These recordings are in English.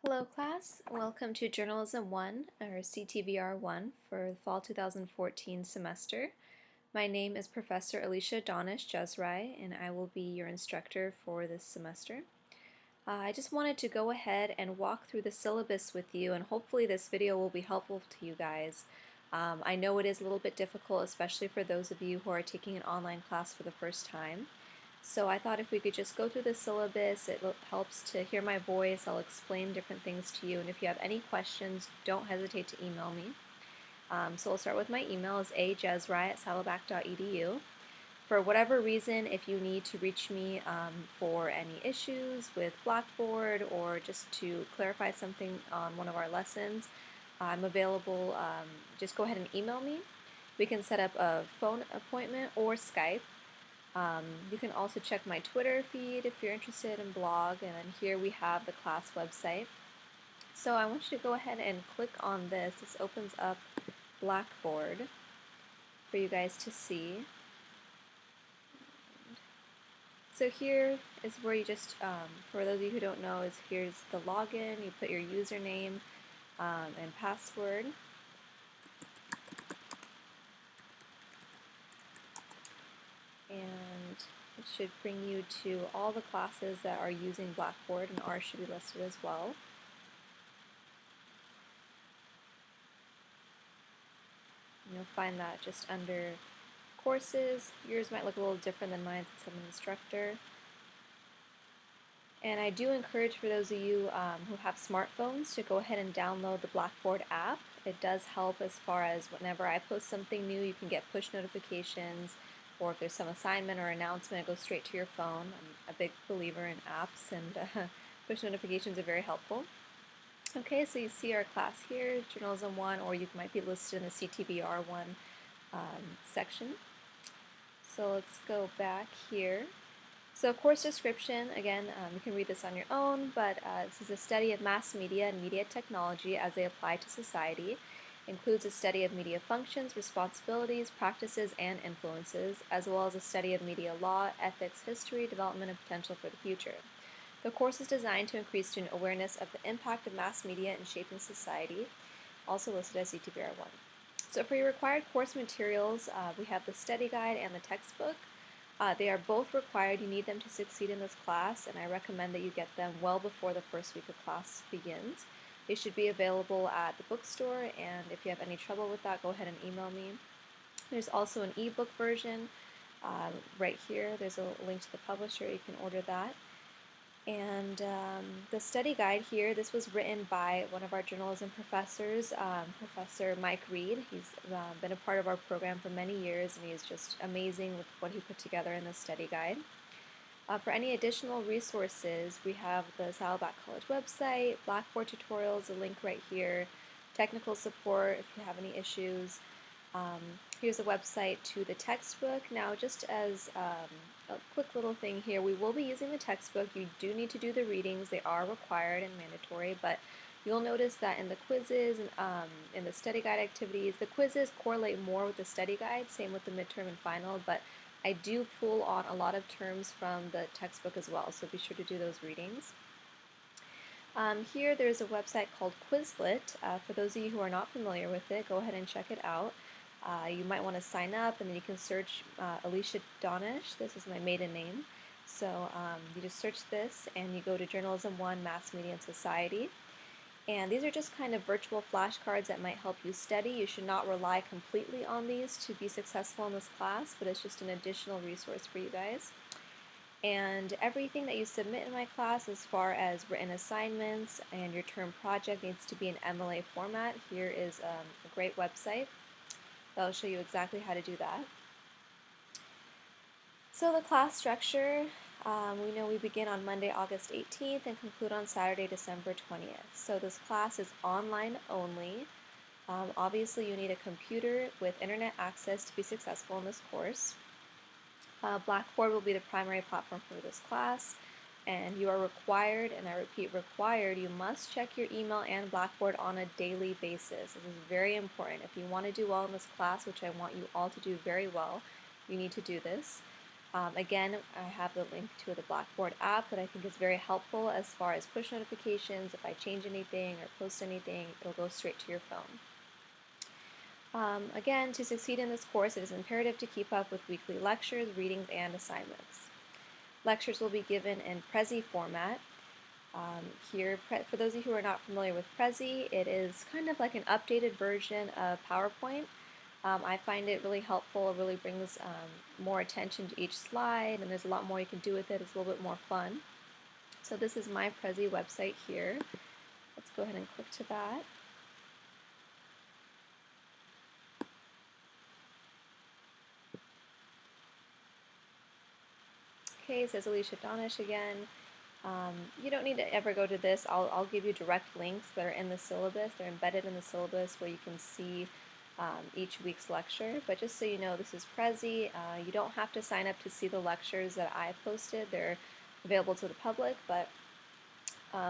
Hello class, welcome to Journalism 1, or CTVR 1, for the Fall 2014 semester. My name is Professor Alicia Donish Jezrai, and I will be your instructor for this semester. I just wanted to go ahead and walk through the syllabus with you, and hopefully this video will be helpful to you guys. I know it is a little bit difficult, especially for those of you who are taking an online class for the first time. So I thought if we could just go through the syllabus, it helps to hear my voice. I'll explain different things to you, and if you have any questions, don't hesitate to email me. So we'll start with my email is ajezrai@saddleback.edu. For whatever reason, if you need to reach me for any issues with Blackboard or just to clarify something on one of our lessons, I'm available. Just go ahead and email me. We can set up a phone appointment or Skype. You can also check my Twitter feed if you're interested in blog, and then here we have the class website. So I want you to go ahead and click on this. This opens up Blackboard for you guys to see. So here is where you just, for those of you who don't know, here's the login. You put your username and password. And it should bring you to all the classes that are using Blackboard, and ours should be listed as well. You'll find that just under courses. Yours might look a little different than mine since I'm an instructor. And I do encourage for those of you who have smartphones to go ahead and download the Blackboard app. It does help as far as whenever I post something new, you can get push notifications, or if there's some assignment or announcement, it goes straight to your phone. I'm a big believer in apps, and push notifications are very helpful. Okay, so you see our class here, Journalism 1, or you might be listed in the CTVR 1 section. So let's go back here. So course description, again, you can read this on your own, but this is a study of mass media and media technology as they apply to society. Includes a study of media functions, responsibilities, practices, and influences, as well as a study of media law, ethics, history, development, and potential for the future. The course is designed to increase student awareness of the impact of mass media in shaping society, also listed as CTVR 1. So for your required course materials, we have the study guide and the textbook. They are both required. You need them to succeed in this class, and I recommend that you get them well before the first week of class begins. They should be available at the bookstore, and if you have any trouble with that, go ahead and email me. There's also an ebook version right here. There's a link to the publisher. You can order that. And the study guide here, this was written by one of our journalism professors, Professor Mike Reed. He's been a part of our program for many years, and he's just amazing with what he put together in the study guide. For any additional resources, we have the Saddleback College website, Blackboard tutorials, a link right here, technical support if you have any issues. Here's a website to the textbook. Now, just as a quick little thing here, we will be using the textbook. You do need to do the readings. They are required and mandatory, but you'll notice that in the quizzes and in the study guide activities, the quizzes correlate more with the study guide, same with the midterm and final, but I do pull on a lot of terms from the textbook as well, so be sure to do those readings. Here there's a website called Quizlet. For those of you who are not familiar with it, go ahead and check it out. You might want to sign up, and then you can search Alicia Donish. This is my maiden name. So you just search this, and you go to Journalism 1, Mass Media and Society. And these are just kind of virtual flashcards that might help you study. You should not rely completely on these to be successful in this class, but it's just an additional resource for you guys. And everything that you submit in my class as far as written assignments and your term project needs to be in MLA format. Here is a great website that will show you exactly how to do that. So the class structure, we know we begin on Monday, August 18th and conclude on Saturday, December 20th. So this class is online only. Obviously you need a computer with internet access to be successful in this course. Blackboard will be the primary platform for this class, and you are required, and I repeat required, you must check your email and Blackboard on a daily basis. This is very important. If you want to do well in this class, which I want you all to do very well, you need to do this. Again, I have the link to the Blackboard app that I think is very helpful as far as push notifications. If I change anything or post anything, it'll go straight to your phone. Again, to succeed in this course, it is imperative to keep up with weekly lectures, readings, and assignments. Lectures will be given in Prezi format. Here, for those of you who are not familiar with Prezi, it is kind of like an updated version of PowerPoint. I find it really helpful. It really brings more attention to each slide, and there's a lot more you can do with it. It's a little bit more fun. So this is my Prezi website here. Let's go ahead and click to that. Okay, it says Alicia Donish again. You don't need to ever go to this. I'll give you direct links that are in the syllabus. They're embedded in the syllabus where you can see each week's lecture. But just so you know, this is Prezi. You don't have to sign up to see the lectures that I've posted. They're available to the public, but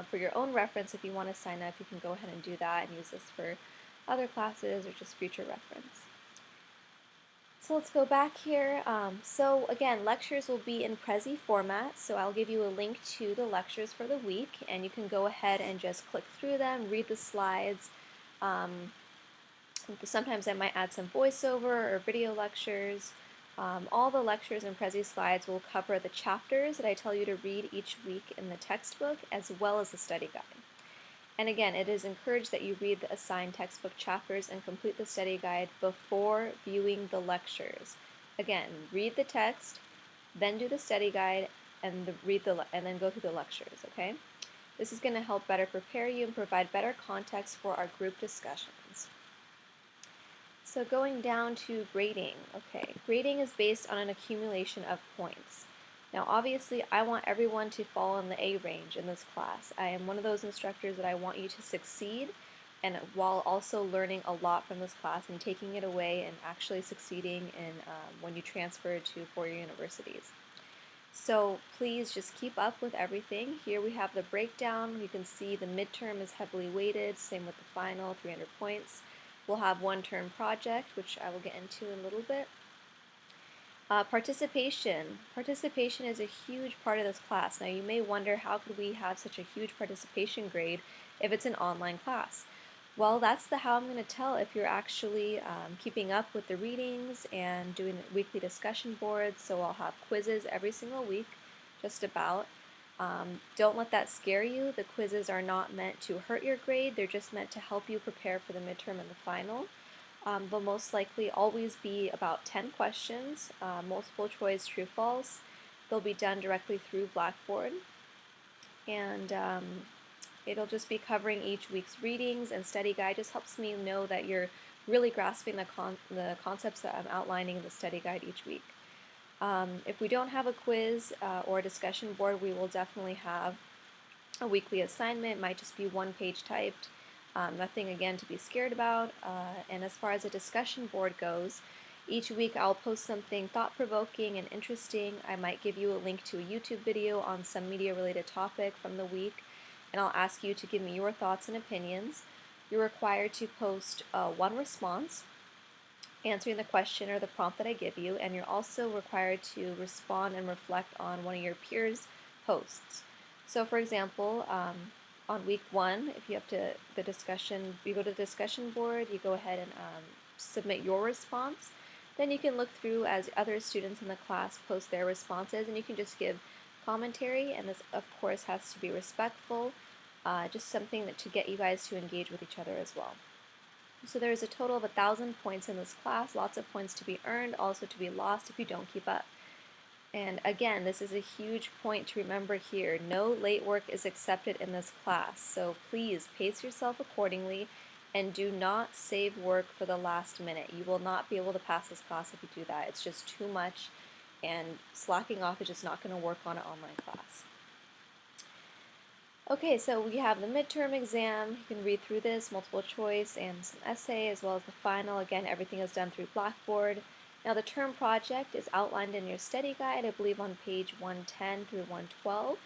for your own reference, if you want to sign up, you can go ahead and do that and use this for other classes or just future reference. So let's go back here. So again, lectures will be in Prezi format, so I'll give you a link to the lectures for the week, and you can go ahead and just click through them, read the slides. Sometimes I might add some voiceover or video lectures. All the lectures in Prezi slides will cover the chapters that I tell you to read each week in the textbook, as well as the study guide. And again, it is encouraged that you read the assigned textbook chapters and complete the study guide before viewing the lectures. Again, read the text, then do the study guide, and then go through the lectures, okay? This is going to help better prepare you and provide better context for our group discussions. So going down to grading, okay. Grading is based on an accumulation of points. Now obviously I want everyone to fall in the A range in this class. I am one of those instructors that I want you to succeed, and while also learning a lot from this class and taking it away and actually succeeding in when you transfer to four-year universities. So please just keep up with everything. Here we have the breakdown. You can see the midterm is heavily weighted, same with the final, 300 points. We'll have one term project, which I will get into in a little bit. Participation. Participation is a huge part of this class. Now you may wonder, how could we have such a huge participation grade if it's an online class? Well, that's how I'm going to tell if you're actually keeping up with the readings and doing weekly discussion boards. So I'll have quizzes every single week, just about. Don't let that scare you. The quizzes are not meant to hurt your grade. They're just meant to help you prepare for the midterm and the final. They'll most likely always be about 10 questions, multiple choice, true, false. They'll be done directly through Blackboard, and it'll just be covering each week's readings, and study guide just helps me know that you're really grasping the concepts that I'm outlining in the study guide each week. If we don't have a quiz or a discussion board, we will definitely have a weekly assignment. It might just be one page typed. Nothing, again, to be scared about. And as far as a discussion board goes, each week I'll post something thought-provoking and interesting. I might give you a link to a YouTube video on some media-related topic from the week, and I'll ask you to give me your thoughts and opinions. You're required to post one response, answering the question or the prompt that I give you, and you're also required to respond and reflect on one of your peers' posts. So for example, on week 1, if you have you go to the discussion board, you go ahead and submit your response. Then you can look through as other students in the class post their responses, and you can just give commentary, and this of course has to be respectful, just something to get you guys to engage with each other as well. So there's a total of 1,000 points in this class, lots of points to be earned, also to be lost if you don't keep up. And again, this is a huge point to remember here. No late work is accepted in this class, so please pace yourself accordingly and do not save work for the last minute. You will not be able to pass this class if you do that. It's just too much, and slacking off is just not going to work on an online class. Okay, so we have the midterm exam. You can read through this, multiple choice, and some essay, as well as the final. Again, everything is done through Blackboard. Now the term project is outlined in your study guide, I believe on page 110 through 112.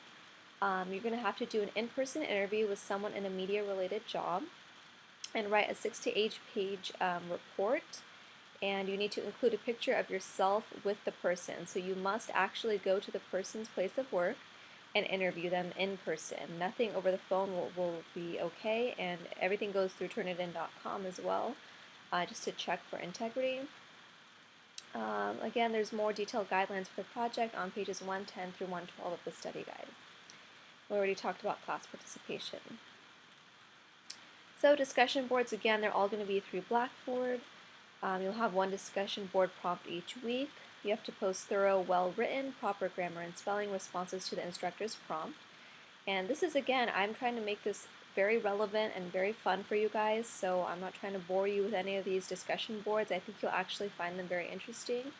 You're going to have to do an in-person interview with someone in a media-related job and write a 6 to 8 page report. and you need to include a picture of yourself with the person. So you must actually go to the person's place of work and interview them in person. Nothing over the phone will be okay, and everything goes through turnitin.com as well, just to check for integrity. Again, there's more detailed guidelines for the project on pages 110 through 112 of the study guide. We already talked about class participation. So discussion boards, again, they're all going to be through Blackboard. You'll have one discussion board prompt each week. You have to post thorough, well-written, proper grammar and spelling responses to the instructor's prompt. And this is, again, I'm trying to make this very relevant and very fun for you guys, so I'm not trying to bore you with any of these discussion boards. I think you'll actually find them very interesting.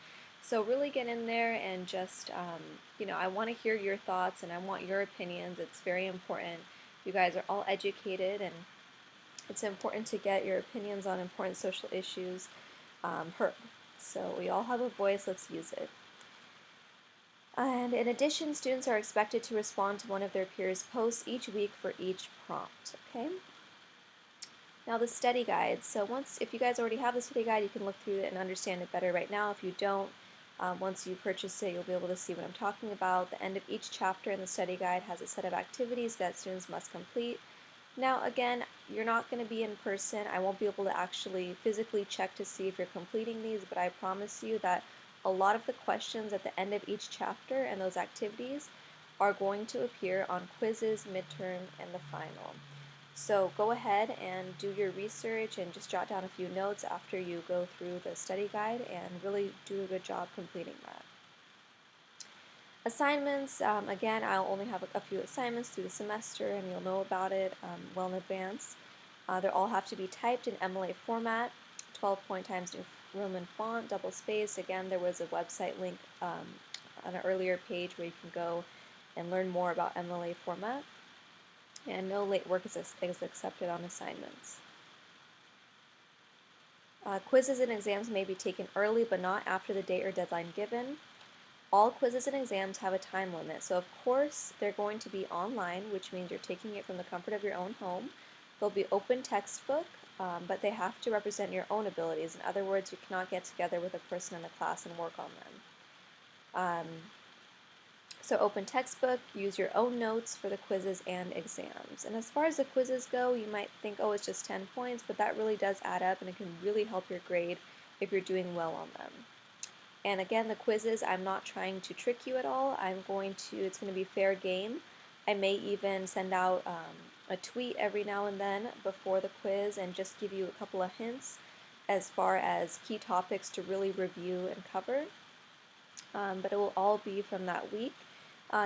So really get in there and just, I want to hear your thoughts and I want your opinions. It's very important. You guys are all educated, and it's important to get your opinions on important social issues heard. So we all have a voice, let's use it. And in addition, students are expected to respond to one of their peers' posts each week for each prompt, okay? Now the study guide. So if you guys already have the study guide, you can look through it and understand it better right now. If you don't, once you purchase it, you'll be able to see what I'm talking about. The end of each chapter in the study guide has a set of activities that students must complete. Now again, you're not going to be in person. I won't be able to actually physically check to see if you're completing these, but I promise you that a lot of the questions at the end of each chapter and those activities are going to appear on quizzes, midterm, and the final. So go ahead and do your research and just jot down a few notes after you go through the study guide and really do a good job completing that. Assignments, again, I'll only have a few assignments through the semester, and you'll know about it well in advance. They all have to be typed in MLA format, 12-point Times New Roman font, double space. Again, there was a website link on an earlier page where you can go and learn more about MLA format. And no late work is accepted on assignments. Quizzes and exams may be taken early, but not after the date or deadline given. All quizzes and exams have a time limit, so of course they're going to be online, which means you're taking it from the comfort of your own home. They'll be open textbook, but they have to represent your own abilities. In other words, you cannot get together with a person in the class and work on them. So open textbook, use your own notes for the quizzes and exams. And as far as the quizzes go, you might think, oh, it's just 10 points, but that really does add up, and it can really help your grade if you're doing well on them. And again, the quizzes, I'm not trying to trick you at all. It's going to be fair game. I may even send out a tweet every now and then before the quiz and just give you a couple of hints as far as key topics to really review and cover. But it will all be from that week.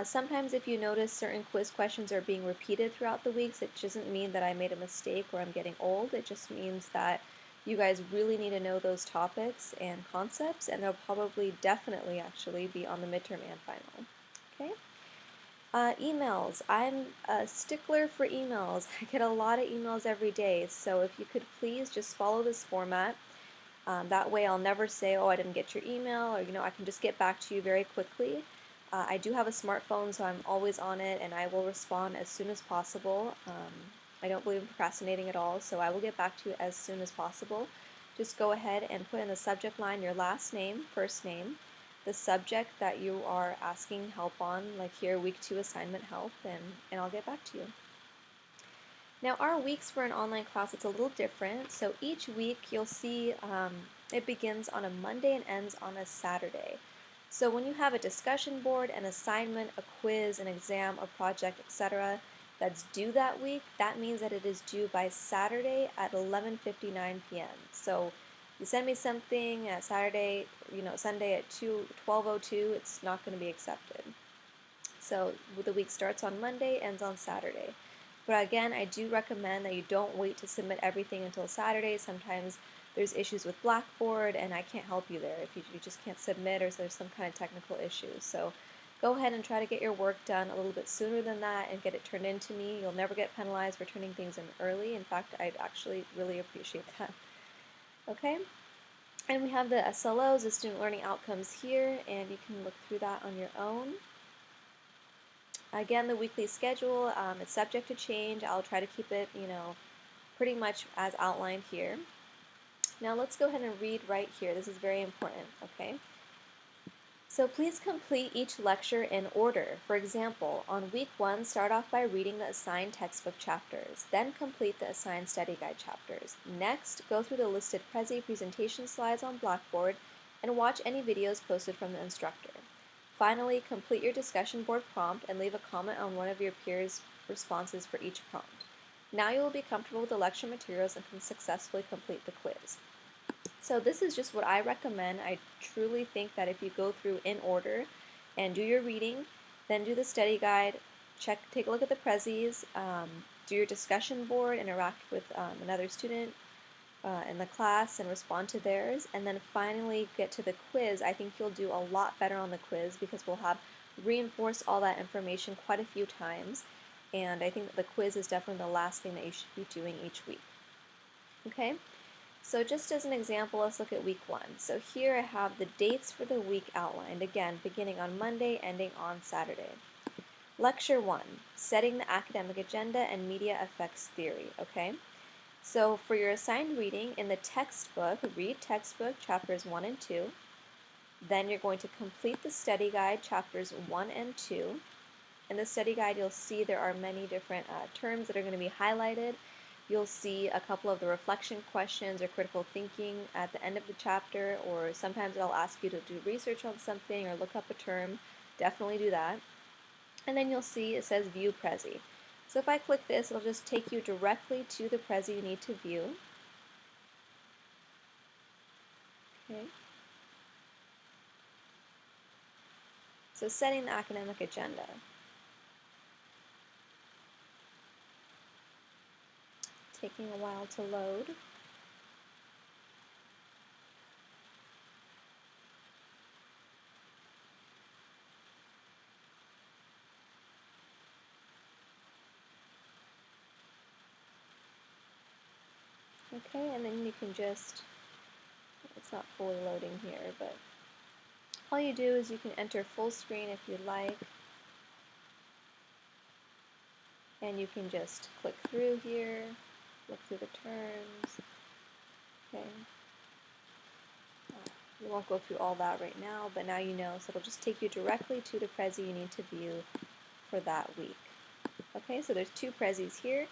Sometimes if you notice certain quiz questions are being repeated throughout the weeks, it doesn't mean that I made a mistake or I'm getting old. It just means that you guys really need to know those topics and concepts, and they'll probably definitely actually be on the midterm and final. Okay? Emails. I'm a stickler for emails. I get a lot of emails every day, so if you could please just follow this format. That way I'll never say, oh, I didn't get your email, or I can just get back to you very quickly. I do have a smartphone, so I'm always on it, and I will respond as soon as possible. I don't believe in procrastinating at all, so I will get back to you as soon as possible. Just go ahead and put in the subject line your last name, first name, the subject that you are asking help on, like here, week 2 assignment help, and I'll get back to you. Now our weeks for an online class, it's a little different. So each week you'll see it begins on a Monday and ends on a Saturday. So when you have a discussion board, an assignment, a quiz, an exam, a project, etc. that's due that week, that means that it is due by Saturday at 11:59 p.m. So you send me something at Saturday, Sunday at 12:02, it's not going to be accepted. So the week starts on Monday, ends on Saturday. But again, I do recommend that you don't wait to submit everything until Saturday. Sometimes there's issues with Blackboard, and I can't help you there if you just can't submit or there's some kind of technical issue. So go ahead and try to get your work done a little bit sooner than that and get it turned in to me. You'll never get penalized for turning things in early. In fact, I'd actually really appreciate that. Okay? And we have the SLOs, the Student Learning Outcomes here, and you can look through that on your own. Again, the weekly schedule, it's subject to change. I'll try to keep it, pretty much as outlined here. Now let's go ahead and read right here. This is very important, okay? So please complete each lecture in order. For example, on week 1, start off by reading the assigned textbook chapters, then complete the assigned study guide chapters. Next, go through the listed Prezi presentation slides on Blackboard and watch any videos posted from the instructor. Finally, complete your discussion board prompt and leave a comment on one of your peers' responses for each prompt. Now you will be comfortable with the lecture materials and can successfully complete the quiz. So this is just what I recommend. I truly think that if you go through in order and do your reading, then do the study guide, take a look at the prezis, do your discussion board, interact with another student in the class and respond to theirs, and then finally get to the quiz. I think you'll do a lot better on the quiz because we'll have reinforced all that information quite a few times, and I think that the quiz is definitely the last thing that you should be doing each week. Okay? So just as an example, let's look at week 1. So here I have the dates for the week outlined, again, beginning on Monday, ending on Saturday. Lecture 1, Setting the Academic Agenda and Media Effects Theory, okay? So for your assigned reading, in the textbook, read textbook chapters 1 and 2. Then you're going to complete the study guide chapters 1 and 2. In the study guide, you'll see there are many different terms that are going to be highlighted. You'll see a couple of the reflection questions or critical thinking at the end of the chapter, or sometimes it'll ask you to do research on something or look up a term. Definitely do that. And then you'll see it says View Prezi. So if I click this, it'll just take you directly to the Prezi you need to view. Okay. So setting the academic agenda. Taking a while to load. Okay, and then you can just, it's not fully loading here, but all you do is you can enter full screen if you'd like, and you can just click through here, look through the terms. Okay. We won't go through all that right now, but now you know, so it'll just take you directly to the Prezi you need to view for that week. Okay, so there's 2 Prezis here.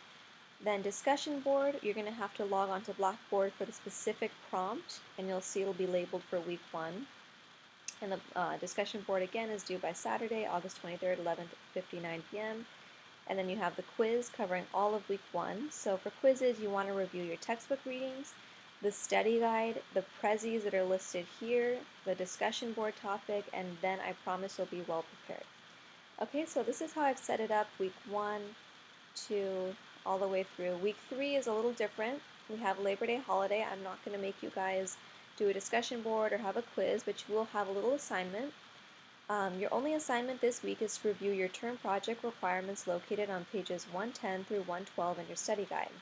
Then discussion board, you're going to have to log on to Blackboard for the specific prompt, and you'll see it'll be labeled for week 1. And the discussion board again is due by Saturday, August 23rd, 11:59 p.m. And then you have the quiz covering all of week 1. So for quizzes, you want to review your textbook readings, the study guide, the prezis that are listed here, the discussion board topic, and then I promise you'll be well prepared. Okay, so this is how I've set it up, week 1, 2, all the way through. Week 3 is a little different. We have Labor Day holiday. I'm not going to make you guys do a discussion board or have a quiz, but you will have a little assignment. Your only assignment this week is to review your term project requirements located on pages 110 through 112 in your study guide.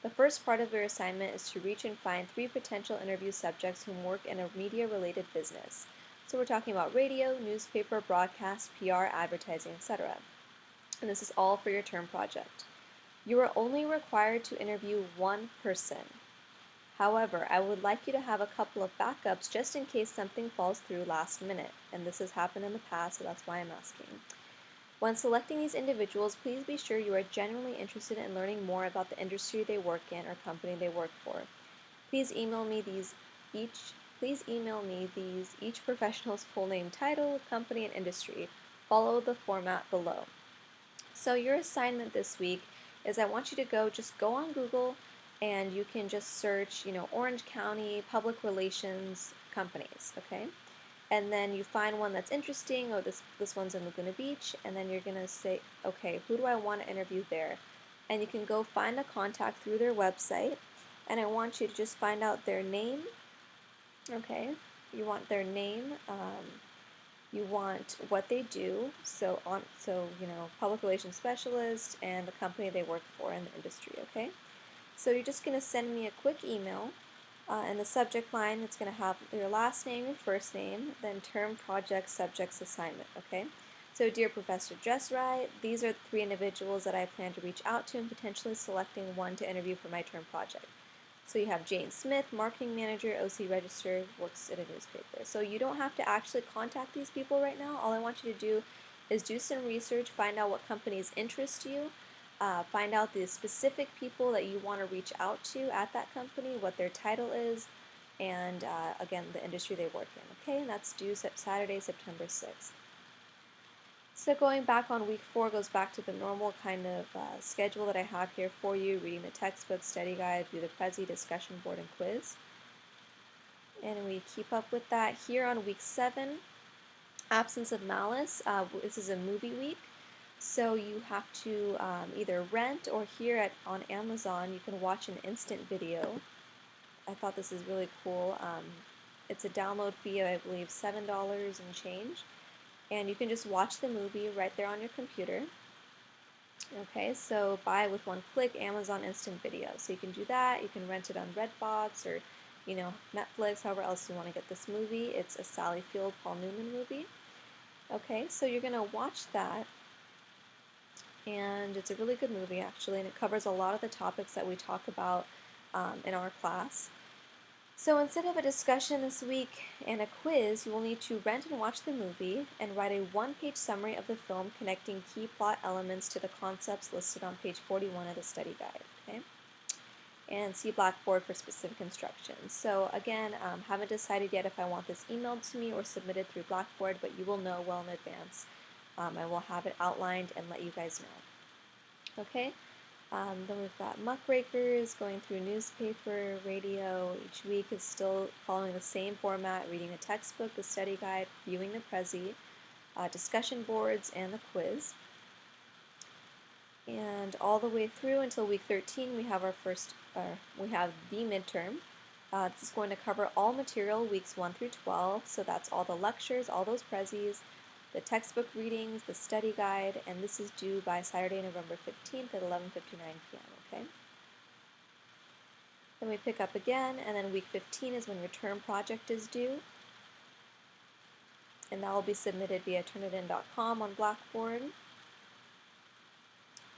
The first part of your assignment is to reach and find 3 potential interview subjects who work in a media-related business. So we're talking about radio, newspaper, broadcast, PR, advertising, etc. And this is all for your term project. You are only required to interview 1 person. However, I would like you to have a couple of backups just in case something falls through last minute, and this has happened in the past, so that's why I'm asking. When selecting these individuals, please be sure you are genuinely interested in learning more about the industry they work in or company they work for. Please email me each professional's full name, title, company, and industry. Follow the format below. So your assignment this week is I want you to just go on Google, and you can just search, Orange County public relations companies, okay? And then you find one that's interesting, oh, this one's in Laguna Beach, and then you're going to say, okay, who do I want to interview there? And you can go find a contact through their website, and I want you to just find out their name, okay? You want their name, you want what they do, so public relations specialist and the company they work for in the industry, okay? So you're just going to send me a quick email. In the subject line, it's going to have your last name, your first name, then term, project, subjects, assignment, okay? So dear Professor Dressright, these are the 3 individuals that I plan to reach out to and potentially selecting one to interview for my term project. So you have Jane Smith, marketing manager, OC register, works at a newspaper. So you don't have to actually contact these people right now. All I want you to do is do some research, find out what companies interest you, find out the specific people that you want to reach out to at that company, what their title is, and again, the industry they work in. Okay, and that's due Saturday, September 6th. So going back on week 4 goes back to the normal kind of schedule that I have here for you, reading the textbook, study guide, do the Prezi, discussion board, and quiz. And we keep up with that. Here on week 7, absence of malice, this is a movie week. So you have to either rent or here on Amazon you can watch an instant video. I thought this is really cool. It's a download fee of I believe $7 and change. And you can just watch the movie right there on your computer. Okay, so buy with one click Amazon Instant Video. So you can do that. You can rent it on Redbox or, Netflix, however else you want to get this movie. It's a Sally Field, Paul Newman movie. Okay, so you're going to watch that. And it's a really good movie actually, and it covers a lot of the topics that we talk about in our class. So instead of a discussion this week and a quiz, you will need to rent and watch the movie and write a one-page summary of the film connecting key plot elements to the concepts listed on page 41 of the study guide. Okay? And see Blackboard for specific instructions. So again, haven't decided yet if I want this emailed to me or submitted through Blackboard, but you will know well in advance. I will have it outlined and let you guys know. Okay? Then we've got muckrakers, going through newspaper, radio. Each week is still following the same format, reading the textbook, the study guide, viewing the Prezi, discussion boards, and the quiz. And all the way through until week 13, we have we have the midterm. This is going to cover all material weeks 1 through 12, so that's all the lectures, all those Prezis, the textbook readings, the study guide, and this is due by Saturday, November 15th at 11:59 p.m., okay? Then we pick up again, and then week 15 is when your term project is due, and that will be submitted via turnitin.com on Blackboard.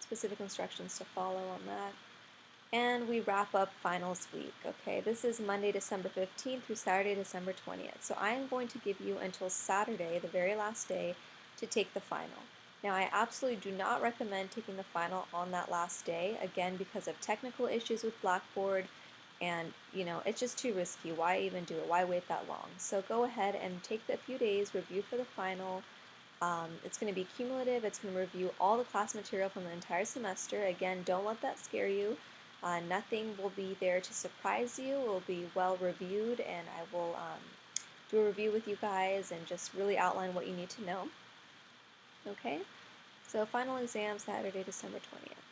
Specific instructions to follow on that. And we wrap up finals week, okay? This is Monday, December 15th through Saturday, December 20th. So I am going to give you until Saturday, the very last day, to take the final. Now, I absolutely do not recommend taking the final on that last day, again, because of technical issues with Blackboard, and, it's just too risky. Why even do it? Why wait that long? So go ahead and take a few days, review for the final. It's going to be cumulative. It's going to review all the class material from the entire semester. Again, don't let that scare you. Nothing will be there to surprise you. It will be well reviewed, and I will do a review with you guys and just really outline what you need to know. Okay, so final exam Saturday, December 20th.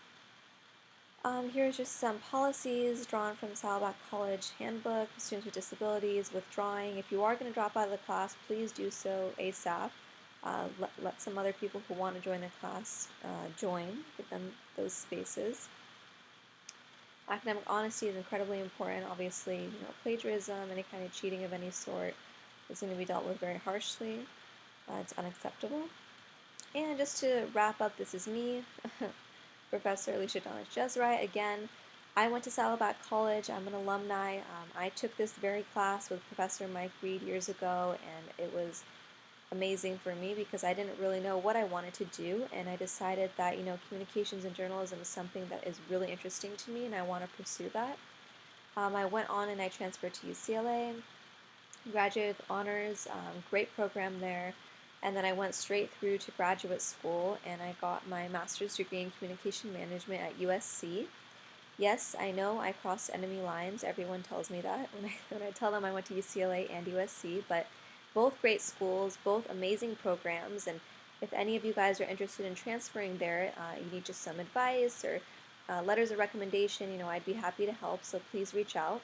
Here's just some policies drawn from Saddleback College Handbook, Students with Disabilities, withdrawing. If you are going to drop out of the class, please do so ASAP. Let some other people who want to join the class join, give them those spaces. Academic honesty is incredibly important. Obviously, plagiarism, any kind of cheating of any sort is going to be dealt with very harshly. It's unacceptable. And just to wrap up, this is me, Professor Alicia Donna Jezrai. Again, I went to Saddleback College. I'm an alumni. I took this very class with Professor Mike Reed years ago, and it was amazing for me because I didn't really know what I wanted to do, and I decided that communications and journalism is something that is really interesting to me and I want to pursue that. I went on and I transferred to UCLA, graduated with honors, great program there, and then I went straight through to graduate school and I got my master's degree in communication management at USC. Yes, I know I crossed enemy lines. Everyone tells me that when I tell them I went to UCLA and USC, but both great schools, both amazing programs, and if any of you guys are interested in transferring there, you need just some advice or letters of recommendation, I'd be happy to help, so please reach out.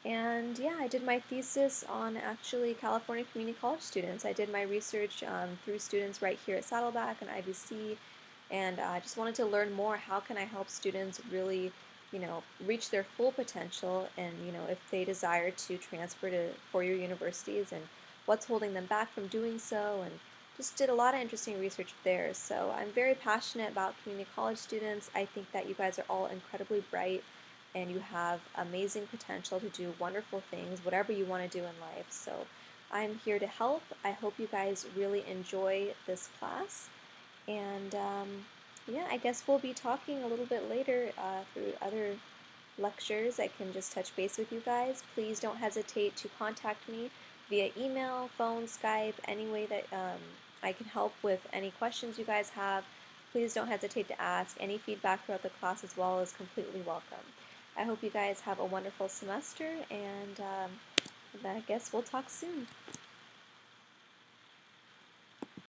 And yeah, I did my thesis on actually California community college students. I did my research through students right here at Saddleback and IVC, and I just wanted to learn more. How can I help students really reach their full potential, and if they desire to transfer to four-year universities, and what's holding them back from doing so, and just did a lot of interesting research there. So I'm very passionate about community college students. I think that you guys are all incredibly bright. and you have amazing potential to do wonderful things, whatever you want to do in life. So I'm here to help. I hope you guys really enjoy this class. And yeah, I guess we'll be talking a little bit later through other lectures. I can just touch base with you guys. Please don't hesitate to contact me via email, phone, Skype, any way that I can help with any questions you guys have. Please don't hesitate to ask. Any feedback throughout the class as well is completely welcome. I hope you guys have a wonderful semester, and I guess we'll talk soon.